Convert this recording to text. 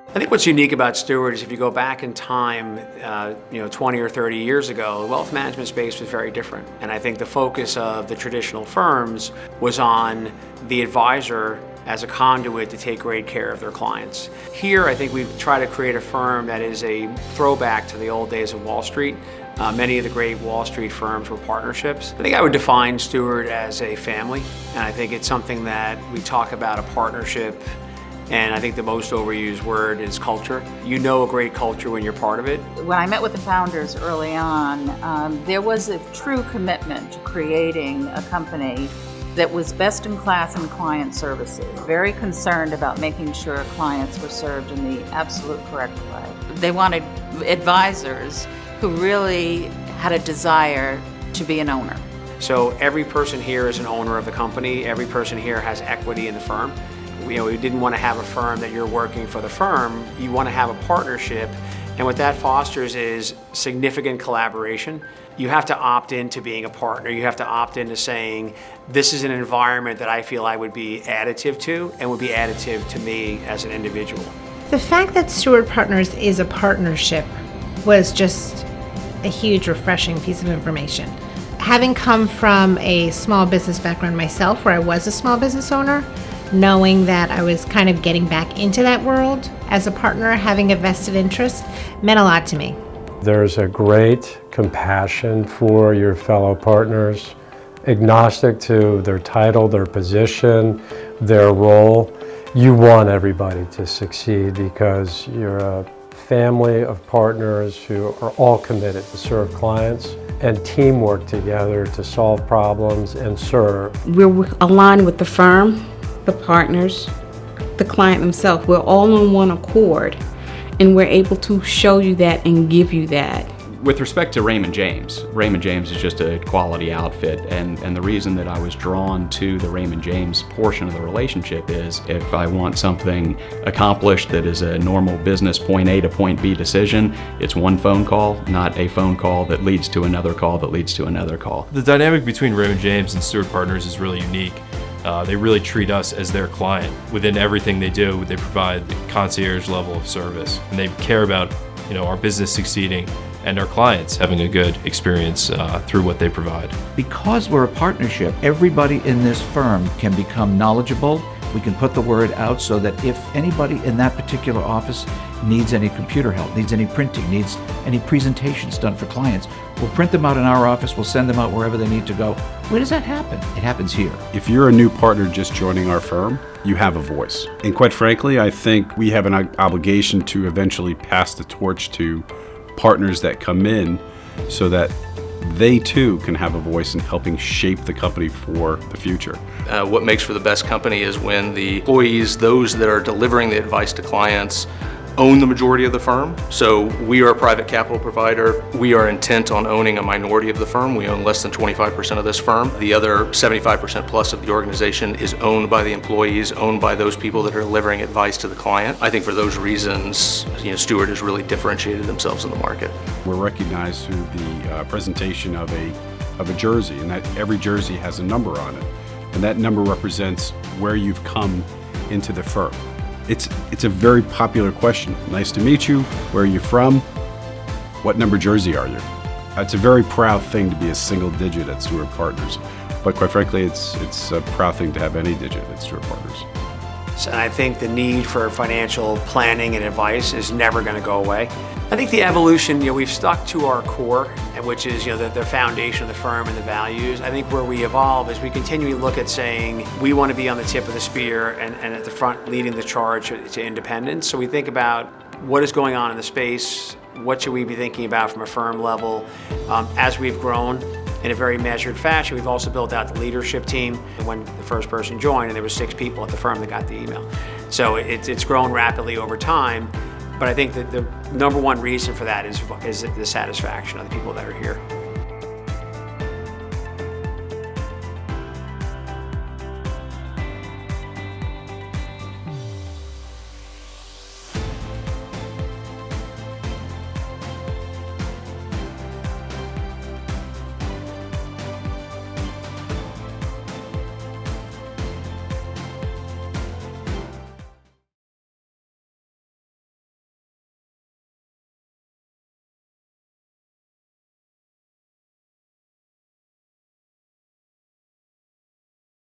I think what's unique about Steward is if you go back in time, 20 or 30 years ago, the wealth management space was very different. And I think the focus of the traditional firms was on the advisor as a conduit to take great care of their clients. Here, I think we've tried to create a firm that is a throwback to the old days of Wall Street. Many of the great Wall Street firms were partnerships. I think I would define Steward as a family, and I think it's something that we talk about a partnership. And I think the most overused word is culture. You know a great culture when you're part of it. When I met with the founders early on, there was a true commitment to creating a company that was best in class in client services, very concerned about making sure clients were served in the absolute correct way. They wanted advisors who really had a desire to be an owner. So every person here is an owner of the company. Every person here has equity in the firm. We didn't want to have a firm that you're working for the firm. You want to have a partnership, and what that fosters is significant collaboration. You have to opt into being a partner. You have to opt into saying, this is an environment that I feel I would be additive to and would be additive to me as an individual. The fact that Steward Partners is a partnership was just a huge, refreshing piece of information. Having come from a small business background myself, where I was a small business owner, knowing that I was kind of getting back into that world as a partner, having a vested interest, meant a lot to me. There's a great compassion for your fellow partners, agnostic to their title, their position, their role. You want everybody to succeed because you're a family of partners who are all committed to serve clients and teamwork together to solve problems and serve. We're aligned with the firm, the partners, the client themselves. We're all on one accord, and we're able to show you that and give you that. With respect to Raymond James is just a quality outfit, and the reason that I was drawn to the Raymond James portion of the relationship is if I want something accomplished that is a normal business point A to point B decision, it's one phone call, not a phone call that leads to another call that leads to another call. The dynamic between Raymond James and Steward Partners is really unique. They really treat us as their client. Within everything they do, they provide the concierge level of service, and they care about our business succeeding and our clients having a good experience through what they provide. Because we're a partnership, everybody in this firm can become knowledgeable. We can put the word out so that if anybody in that particular office needs any computer help, needs any printing, needs any presentations done for clients, we'll print them out in our office, we'll send them out wherever they need to go. Where does that happen? It happens here. If you're a new partner just joining our firm, you have a voice. And quite frankly, I think we have an obligation to eventually pass the torch to partners that come in so that they too can have a voice in helping shape the company for the future. What makes for the best company is when the employees, those that are delivering the advice to clients, own the majority of the firm. So we are a private capital provider. We are intent on owning a minority of the firm. We own less than 25% of this firm. The other 75% plus of the organization is owned by the employees, owned by those people that are delivering advice to the client. I think for those reasons, Steward has really differentiated themselves in the market. We're recognized through the presentation of a jersey, and that every jersey has a number on it. And that number represents where you've come into the firm. It's a very popular question. Nice to meet you. Where are you from? What number jersey are you? It's a very proud thing to be a single digit at Steward Partners. But quite frankly, it's a proud thing to have any digit at Steward Partners. And I think the need for financial planning and advice is never going to go away. I think the evolution, we've stuck to our core, which is the foundation of the firm and the values. I think where we evolve is we continually look at saying we want to be on the tip of the spear and at the front leading the charge to independence. So we think about what is going on in the space, what should we be thinking about from a firm level. As we've grown in a very measured fashion, we've also built out the leadership team. When the first person joined, and there were 6 people at the firm that got the email. So it's grown rapidly over time. But I think that the number one reason for that is the satisfaction of the people that are here.